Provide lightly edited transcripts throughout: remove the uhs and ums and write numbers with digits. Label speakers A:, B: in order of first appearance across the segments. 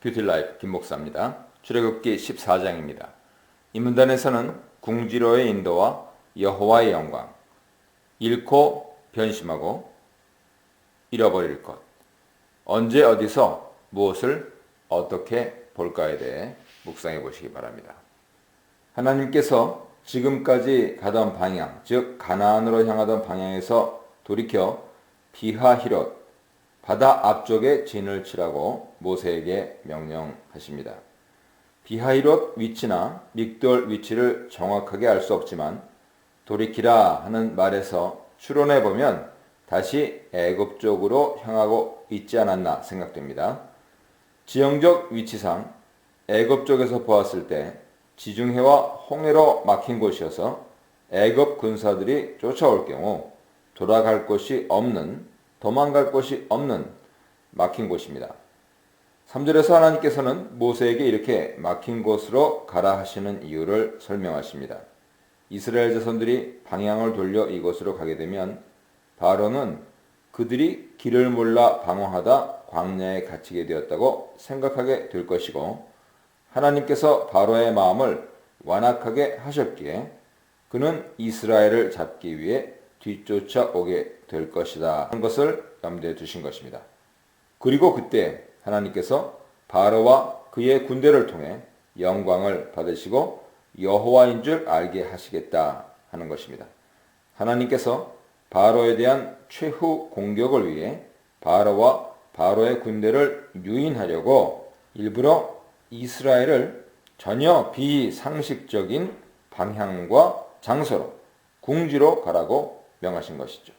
A: 뷰티라이프 김목사입니다. 출애굽기 14장입니다. 이 문단에서는 궁지로의 인도와 여호와의 영광, 잃고 변심하고 잃어버릴 것, 언제 어디서 무엇을 어떻게 볼까에 대해 묵상해 보시기 바랍니다. 하나님께서 지금까지 가던 방향, 즉 가나안으로 향하던 방향에서 돌이켜 비하히롯, 바다 앞쪽에 진을 치라고 모세에게 명령하십니다. 비하히롯 위치나 믹돌 위치를 정확하게 알 수 없지만 돌이키라 하는 말에서 추론해 보면 다시 애굽 쪽으로 향하고 있지 않았나 생각됩니다. 지형적 위치상 애굽 쪽에서 보았을 때 지중해와 홍해로 막힌 곳이어서 애굽 군사들이 쫓아올 경우 돌아갈 곳이 없는, 도망갈 곳이 없는 막힌 곳입니다. 3절에서 하나님께서는 모세에게 이렇게 막힌 곳으로 가라 하시는 이유를 설명하십니다. 이스라엘 자손들이 방향을 돌려 이곳으로 가게 되면 바로는 그들이 길을 몰라 방황하다 광야에 갇히게 되었다고 생각하게 될 것이고, 하나님께서 바로의 마음을 완악하게 하셨기에 그는 이스라엘을 잡기 위해 뒤쫓아오게 될 것이다 하는 것을 염두에 두신 것입니다. 그리고 그때 하나님께서 바로와 그의 군대를 통해 영광을 받으시고 여호와인 줄 알게 하시겠다 하는 것입니다. 하나님께서 바로에 대한 최후 공격을 위해 바로와 바로의 군대를 유인하려고 일부러 이스라엘을 전혀 비상식적인 방향과 장소로 궁지로 가라고 명하신 것이죠.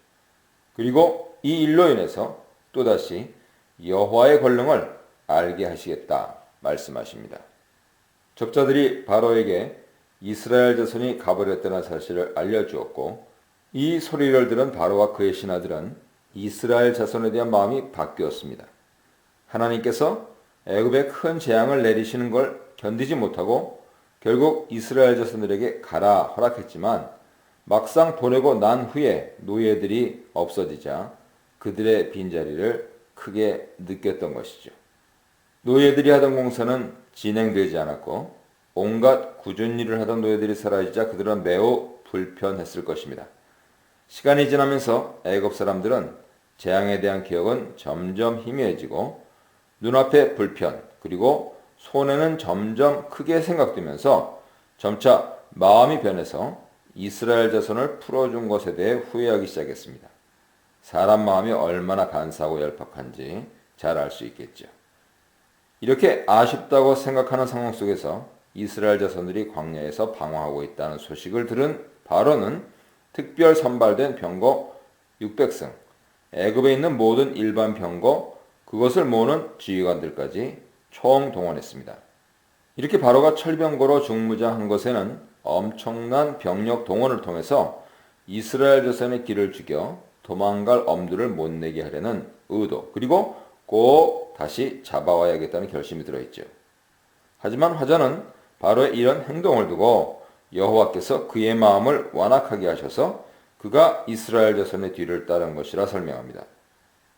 A: 그리고 이 일로 인해서 또다시 여호와의 권능을 알게 하시겠다 말씀하십니다. 적자들이 바로에게 이스라엘 자손이 가버렸다는 사실을 알려주었고, 이 소리를 들은 바로와 그의 신하들은 이스라엘 자손에 대한 마음이 바뀌었습니다. 하나님께서 애굽에 큰 재앙을 내리시는 걸 견디지 못하고 결국 이스라엘 자손들에게 가라 허락했지만, 막상 보내고 난 후에 노예들이 없어지자 그들의 빈자리를 크게 느꼈던 것이죠. 노예들이 하던 공사는 진행되지 않았고 온갖 굳은 일을 하던 노예들이 사라지자 그들은 매우 불편했을 것입니다. 시간이 지나면서 애굽 사람들은 재앙에 대한 기억은 점점 희미해지고 눈앞의 불편, 그리고 손해는 점점 크게 생각되면서 점차 마음이 변해서 이스라엘 자손을 풀어준 것에 대해 후회하기 시작했습니다. 사람 마음이 얼마나 간사하고 열팍한지 잘 알 수 있겠죠. 이렇게 아쉽다고 생각하는 상황 속에서 이스라엘 자손들이 광야에서 방황하고 있다는 소식을 들은 바로는 특별 선발된 병거 600승, 애굽에 있는 모든 일반 병거, 그것을 모으는 지휘관들까지 총동원했습니다. 이렇게 바로가 철병거로 중무장한 것에는 엄청난 병력 동원을 통해서 이스라엘 자손의 길을 죽여 도망갈 엄두를 못 내게 하려는 의도, 그리고 꼭 다시 잡아와야겠다는 결심이 들어있죠. 하지만 화자는 바로의 이런 행동을 두고 여호와께서 그의 마음을 완악하게 하셔서 그가 이스라엘 자손의 뒤를 따른 것이라 설명합니다.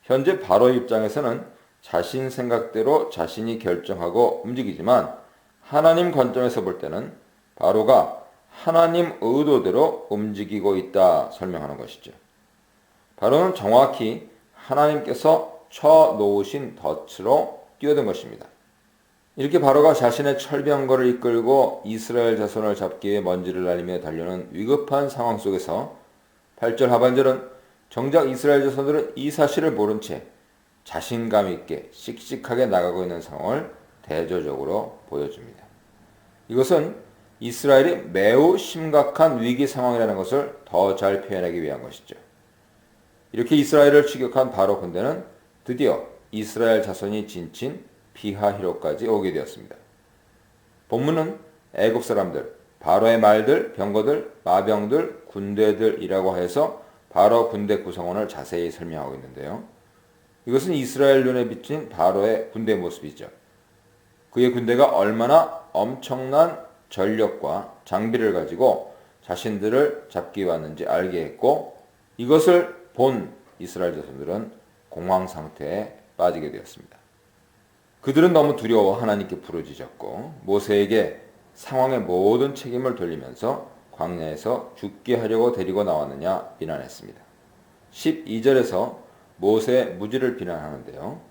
A: 현재 바로의 입장에서는 자신 생각대로 자신이 결정하고 움직이지만 하나님 관점에서 볼 때는 바로가 하나님 의도대로 움직이고 있다 설명하는 것이죠. 바로는 정확히 하나님께서 쳐놓으신 덫으로 뛰어든 것입니다. 이렇게 바로가 자신의 철병거를 이끌고 이스라엘 자손을 잡기 위해 먼지를 날리며 달려는 위급한 상황 속에서 8절 하반절은 정작 이스라엘 자손들은 이 사실을 모른 채 자신감 있게 씩씩하게 나가고 있는 상황을 대조적으로 보여줍니다. 이것은 이스라엘이 매우 심각한 위기 상황이라는 것을 더 잘 표현하기 위한 것이죠. 이렇게 이스라엘을 추격한 바로 군대는 드디어 이스라엘 자손이 진친 비하히롯까지 오게 되었습니다. 본문은 애굽 사람들, 바로의 말들, 병거들, 마병들, 군대들이라고 해서 바로 군대 구성원을 자세히 설명하고 있는데요. 이것은 이스라엘 눈에 비친 바로의 군대 모습이죠. 그의 군대가 얼마나 엄청난 전력과 장비를 가지고 자신들을 잡기 왔는지 알게 했고, 이것을 본 이스라엘 자손들은 공황 상태에 빠지게 되었습니다. 그들은 너무 두려워 하나님께 부르짖었고 모세에게 상황의 모든 책임을 돌리면서 광야에서 죽게 하려고 데리고 나왔느냐 비난했습니다. 12절에서 모세의 무지를 비난하는데요.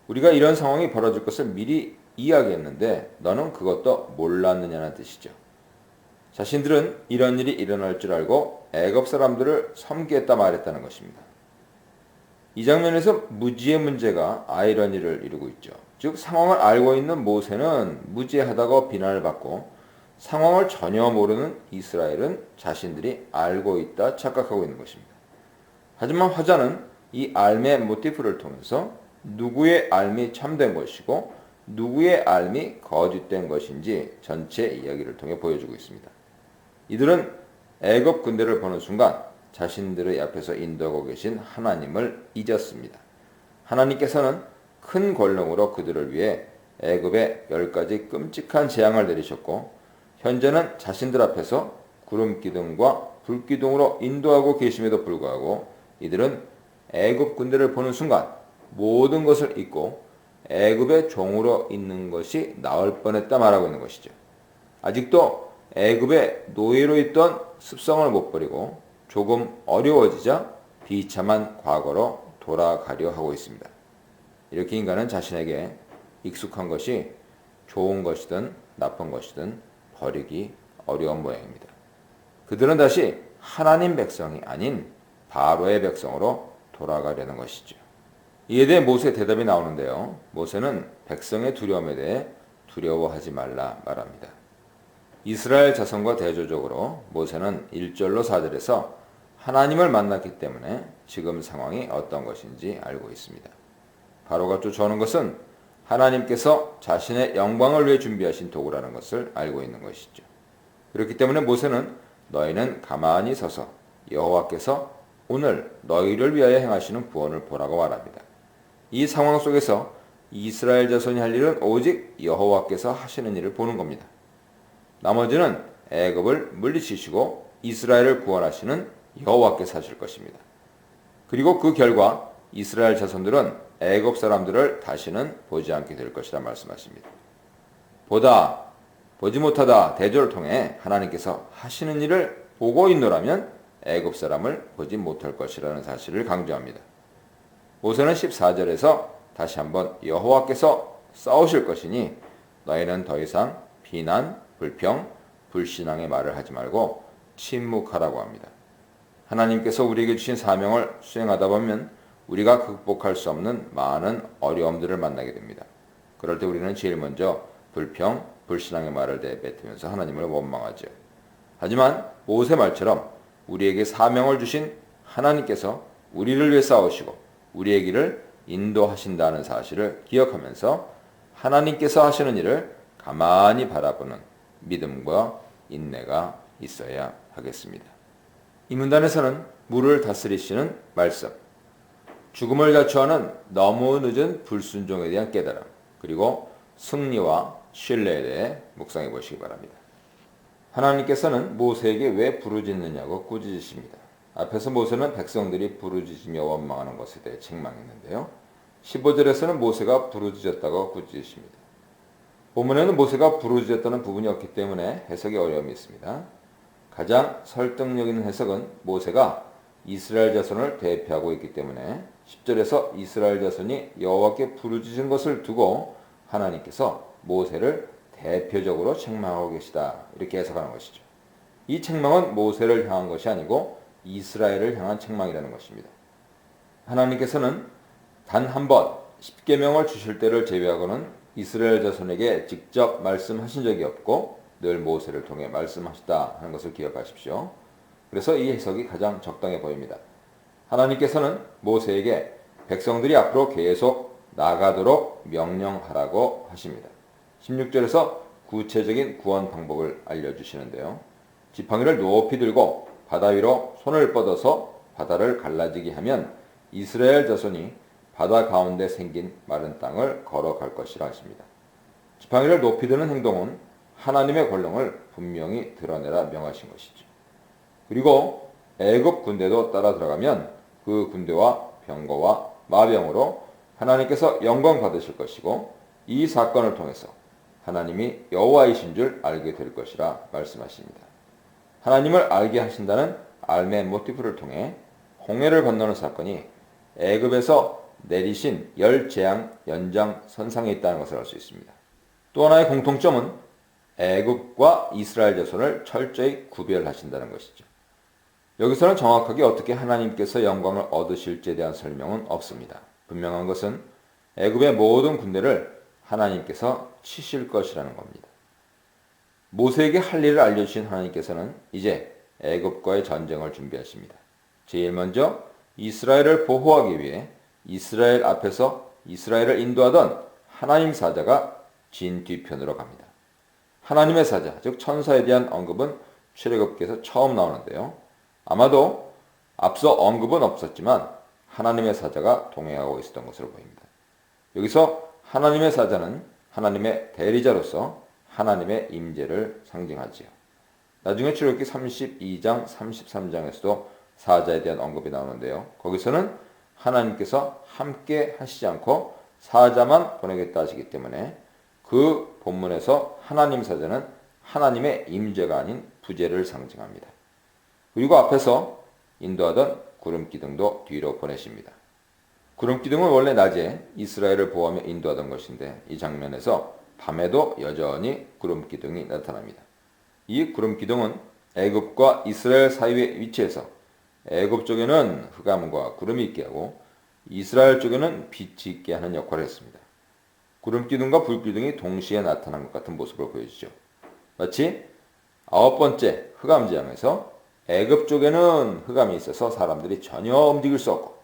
A: 우리가 이런 상황이 벌어질 것을 미리 이야기했는데 너는 그것도 몰랐느냐는 뜻이죠. 자신들은 이런 일이 일어날 줄 알고 애굽 사람들을 섬기겠다 말했다는 것입니다. 이 장면에서 무지의 문제가 아이러니를 이루고 있죠. 즉 상황을 알고 있는 모세는 무지하다고 비난을 받고 상황을 전혀 모르는 이스라엘은 자신들이 알고 있다 착각하고 있는 것입니다. 하지만 화자는 이 알의 모티프를 통해서 누구의 알미 참된 것이고 누구의 알미 거짓된 것인지 전체 이야기를 통해 보여주고 있습니다. 이들은 애굽 군대를 보는 순간 자신들의 앞에서 인도하고 계신 하나님을 잊었습니다. 하나님께서는 큰 권능으로 그들을 위해 애굽에 10가지 끔찍한 재앙을 내리셨고 현재는 자신들 앞에서 구름 기둥과 불 기둥으로 인도하고 계심에도 불구하고 이들은 애굽 군대를 보는 순간 모든 것을 잊고 애굽의 종으로 있는 것이 나을 뻔했다 말하고 있는 것이죠. 아직도 애굽의 노예로 있던 습성을 못 버리고 조금 어려워지자 비참한 과거로 돌아가려 하고 있습니다. 이렇게 인간은 자신에게 익숙한 것이 좋은 것이든 나쁜 것이든 버리기 어려운 모양입니다. 그들은 다시 하나님 백성이 아닌 바로의 백성으로 돌아가려는 것이죠. 이에 대해 모세의 대답이 나오는데요. 모세는 백성의 두려움에 대해 두려워하지 말라 말합니다. 이스라엘 자손과 대조적으로 모세는 1절로 4절에서 하나님을 만났기 때문에 지금 상황이 어떤 것인지 알고 있습니다. 바로가 쫓아오는 것은 하나님께서 자신의 영광을 위해 준비하신 도구라는 것을 알고 있는 것이죠. 그렇기 때문에 모세는 너희는 가만히 서서 여호와께서 오늘 너희를 위하여 행하시는 구원을 보라고 말합니다. 이 상황 속에서 이스라엘 자손이 할 일은 오직 여호와께서 하시는 일을 보는 겁니다. 나머지는 애굽을 물리치시고 이스라엘을 구원하시는 여호와께서 하실 것입니다. 그리고 그 결과 이스라엘 자손들은 애굽 사람들을 다시는 보지 않게 될 것이라 말씀하십니다. 보지 못하다 대조를 통해 하나님께서 하시는 일을 보고 있노라면 애굽 사람을 보지 못할 것이라는 사실을 강조합니다. 모세는 14절에서 다시 한번 여호와께서 싸우실 것이니 너희는 더 이상 비난, 불평, 불신앙의 말을 하지 말고 침묵하라고 합니다. 하나님께서 우리에게 주신 사명을 수행하다 보면 우리가 극복할 수 없는 많은 어려움들을 만나게 됩니다. 그럴 때 우리는 제일 먼저 불평, 불신앙의 말을 내뱉으면서 하나님을 원망하죠. 하지만 모세 말처럼 우리에게 사명을 주신 하나님께서 우리를 위해 싸우시고 우리의 길을 인도하신다는 사실을 기억하면서 하나님께서 하시는 일을 가만히 바라보는 믿음과 인내가 있어야 하겠습니다. 이 문단에서는 물을 다스리시는 말씀, 죽음을 자초하는 너무 늦은 불순종에 대한 깨달음, 그리고 승리와 신뢰에 대해 묵상해 보시기 바랍니다. 하나님께서는 모세에게 왜 부르짖느냐고 꾸짖으십니다. 앞에서 모세는 백성들이 부르짖으며 원망하는 것에 대해 책망했는데요. 15절에서는 모세가 부르짖었다고 꾸짖으십니다. 본문에는 모세가 부르짖었다는 부분이 없기 때문에 해석에 어려움이 있습니다. 가장 설득력 있는 해석은 모세가 이스라엘 자손을 대표하고 있기 때문에 10절에서 이스라엘 자손이 여호와께 부르짖은 것을 두고 하나님께서 모세를 대표적으로 책망하고 계시다, 이렇게 해석하는 것이죠. 이 책망은 모세를 향한 것이 아니고 이스라엘을 향한 책망이라는 것입니다. 하나님께서는 단 한 번 십계명을 주실 때를 제외하고는 이스라엘 자손에게 직접 말씀하신 적이 없고 늘 모세를 통해 말씀하셨다 하는 것을 기억하십시오. 그래서 이 해석이 가장 적당해 보입니다. 하나님께서는 모세에게 백성들이 앞으로 계속 나가도록 명령하라고 하십니다. 16절에서 구체적인 구원 방법을 알려주시는데요. 지팡이를 높이 들고 바다 위로 손을 뻗어서 바다를 갈라지게 하면 이스라엘 자손이 바다 가운데 생긴 마른 땅을 걸어갈 것이라 하십니다. 지팡이를 높이 드는 행동은 하나님의 권능을 분명히 드러내라 명하신 것이죠. 그리고 애굽 군대도 따라 들어가면 그 군대와 병거와 마병으로 하나님께서 영광 받으실 것이고 이 사건을 통해서 하나님이 여호와이신 줄 알게 될 것이라 말씀하십니다. 하나님을 알게 하신다는 알매 모티프를 통해 홍해를 건너는 사건이 애굽에서 내리신 열 재앙 연장선상에 있다는 것을 알 수 있습니다. 또 하나의 공통점은 애굽과 이스라엘 자손을 철저히 구별하신다는 것이죠. 여기서는 정확하게 어떻게 하나님께서 영광을 얻으실지에 대한 설명은 없습니다. 분명한 것은 애굽의 모든 군대를 하나님께서 치실 것이라는 겁니다. 모세에게 할 일을 알려주신 하나님께서는 이제 애굽과의 전쟁을 준비하십니다. 제일 먼저 이스라엘을 보호하기 위해 이스라엘 앞에서 이스라엘을 인도하던 하나님 사자가 진 뒤편으로 갑니다. 하나님의 사자, 즉 천사에 대한 언급은 출애굽기에서 처음 나오는데요. 아마도 앞서 언급은 없었지만 하나님의 사자가 동행하고 있었던 것으로 보입니다. 여기서 하나님의 사자는 하나님의 대리자로서 하나님의 임재를 상징하지요. 나중에 출애굽기 32장, 33장에서도 사자에 대한 언급이 나오는데요. 거기서는 하나님께서 함께 하시지 않고 사자만 보내겠다 하시기 때문에 그 본문에서 하나님 사자는 하나님의 임재가 아닌 부재를 상징합니다. 그리고 앞에서 인도하던 구름기둥도 뒤로 보내십니다. 구름기둥은 원래 낮에 이스라엘을 보호하며 인도하던 것인데 이 장면에서 밤에도 여전히 구름기둥이 나타납니다. 이 구름기둥은 애굽과 이스라엘 사이에 위치해서 애굽 쪽에는 흑암과 구름이 있게 하고 이스라엘 쪽에는 빛이 있게 하는 역할을 했습니다. 구름기둥과 불기둥이 동시에 나타난 것 같은 모습을 보여주죠. 마치 9번째 흑암재앙에서 애굽 쪽에는 흑암이 있어서 사람들이 전혀 움직일 수 없고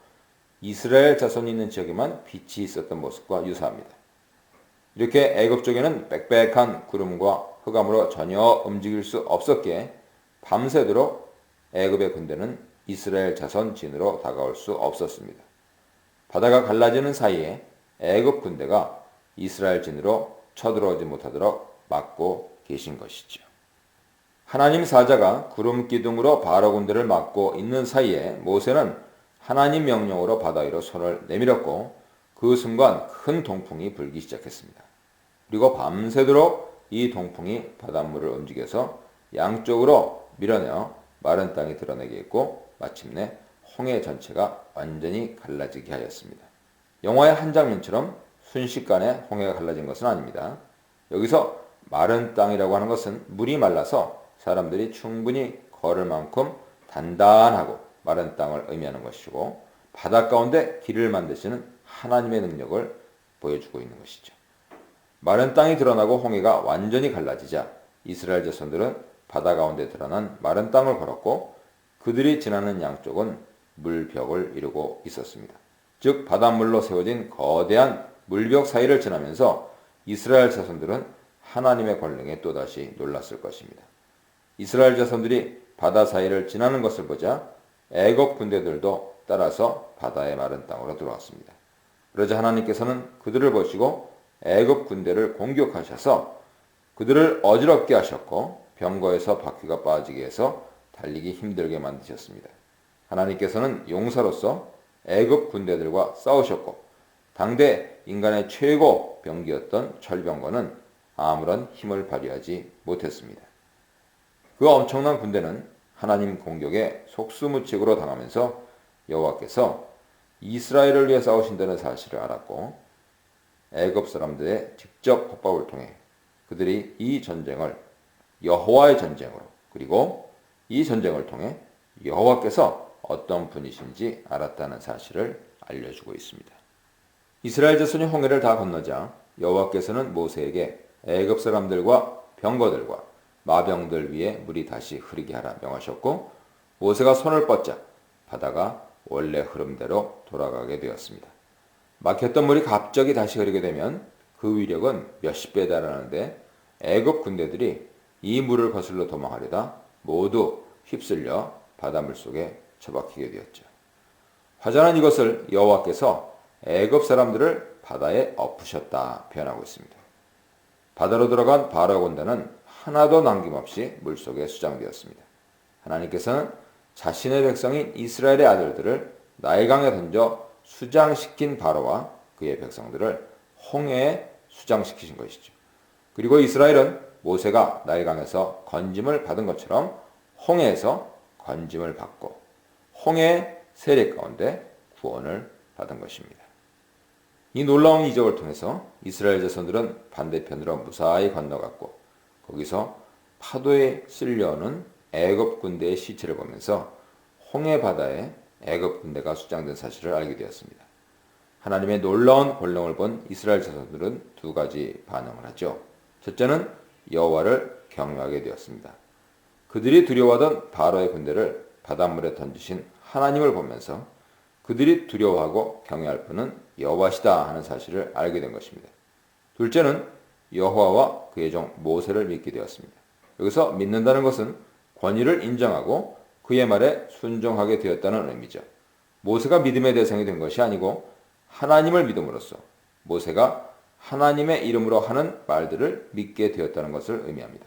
A: 이스라엘 자손이 있는 지역에만 빛이 있었던 모습과 유사합니다. 이렇게 애굽 쪽에는 빽빽한 구름과 흑암으로 전혀 움직일 수 없었기에 밤새도록 애굽의 군대는 이스라엘 자손 진으로 다가올 수 없었습니다. 바다가 갈라지는 사이에 애굽 군대가 이스라엘 진으로 쳐들어오지 못하도록 막고 계신 것이죠. 하나님 사자가 구름 기둥으로 바로 군대를 막고 있는 사이에 모세는 하나님 명령으로 바다 위로 손을 내밀었고 그 순간 큰 동풍이 불기 시작했습니다. 그리고 밤새도록 이 동풍이 바닷물을 움직여서 양쪽으로 밀어내어 마른 땅이 드러내게 했고 마침내 홍해 전체가 완전히 갈라지게 하였습니다. 영화의 한 장면처럼 순식간에 홍해가 갈라진 것은 아닙니다. 여기서 마른 땅이라고 하는 것은 물이 말라서 사람들이 충분히 걸을 만큼 단단하고 마른 땅을 의미하는 것이고 바다 가운데 길을 만드시는 하나님의 능력을 보여주고 있는 것이죠. 마른 땅이 드러나고 홍해가 완전히 갈라지자 이스라엘 자손들은 바다 가운데 드러난 마른 땅을 걸었고 그들이 지나는 양쪽은 물벽을 이루고 있었습니다. 즉 바닷물로 세워진 거대한 물벽 사이를 지나면서 이스라엘 자손들은 하나님의 권능에 또다시 놀랐을 것입니다. 이스라엘 자손들이 바다 사이를 지나는 것을 보자 애굽 군대들도 따라서 바다의 마른 땅으로 들어왔습니다. 그러자 하나님께서는 그들을 보시고 애굽 군대를 공격하셔서 그들을 어지럽게 하셨고 병거에서 바퀴가 빠지게 해서 달리기 힘들게 만드셨습니다. 하나님께서는 용사로서 애굽 군대들과 싸우셨고 당대 인간의 최고 병기였던 철병거는 아무런 힘을 발휘하지 못했습니다. 그 엄청난 군대는 하나님 공격에 속수무책으로 당하면서 여호와께서 이스라엘을 위해 싸우신다는 사실을 알았고 애굽 사람들의 직접 협박을 통해 그들이 이 전쟁을 여호와의 전쟁으로 그리고 이 전쟁을 통해 여호와께서 어떤 분이신지 알았다는 사실을 알려주고 있습니다. 이스라엘 자손이 홍해를 다 건너자 여호와께서는 모세에게 애굽 사람들과 병거들과 마병들 위에 물이 다시 흐르게 하라 명하셨고 모세가 손을 뻗자 바다가 원래 흐름대로 돌아가게 되었습니다. 막혔던 물이 갑자기 다시 흐르게 되면 그 위력은 몇십 배 달하는데 애굽 군대들이 이 물을 거슬러 도망하려다 모두 휩쓸려 바닷물 속에 처박히게 되었죠. 화전한 이것을 여호와께서 애굽 사람들을 바다에 엎으셨다 표현하고 있습니다. 바다로 들어간 바로 군대는 하나도 남김없이 물속에 수장되었습니다. 하나님께서는 자신의 백성인 이스라엘의 아들들을 나일강에 던져 수장시킨 바로와 그의 백성들을 홍해에 수장시키신 것이죠. 그리고 이스라엘은 모세가 나일강에서 건짐을 받은 것처럼 홍해에서 건짐을 받고 홍해의 세력 가운데 구원을 받은 것입니다. 이 놀라운 이적을 통해서 이스라엘 자손들은 반대편으로 무사히 건너갔고 거기서 파도에 쓸려오는 애굽 군대의 시체를 보면서 홍해 바다에 애굽 군대가 수장된 사실을 알게 되었습니다. 하나님의 놀라운 권능을 본 이스라엘 자손들은 두 가지 반응을 하죠. 첫째는 여호와를 경외하게 되었습니다. 그들이 두려워하던 바로의 군대를 바닷물에 던지신 하나님을 보면서 그들이 두려워하고 경외할 분은 여호와시다 하는 사실을 알게 된 것입니다. 둘째는 여호와와 그의 종 모세를 믿게 되었습니다. 여기서 믿는다는 것은 권위를 인정하고 그의 말에 순종하게 되었다는 의미죠. 모세가 믿음의 대상이 된 것이 아니고 하나님을 믿음으로써 모세가 하나님의 이름으로 하는 말들을 믿게 되었다는 것을 의미합니다.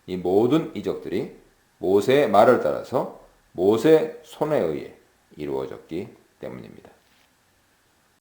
A: 이 모든 이적들이 모세의 말을 따라서 모세의 손에 의해 이루어졌기 때문입니다.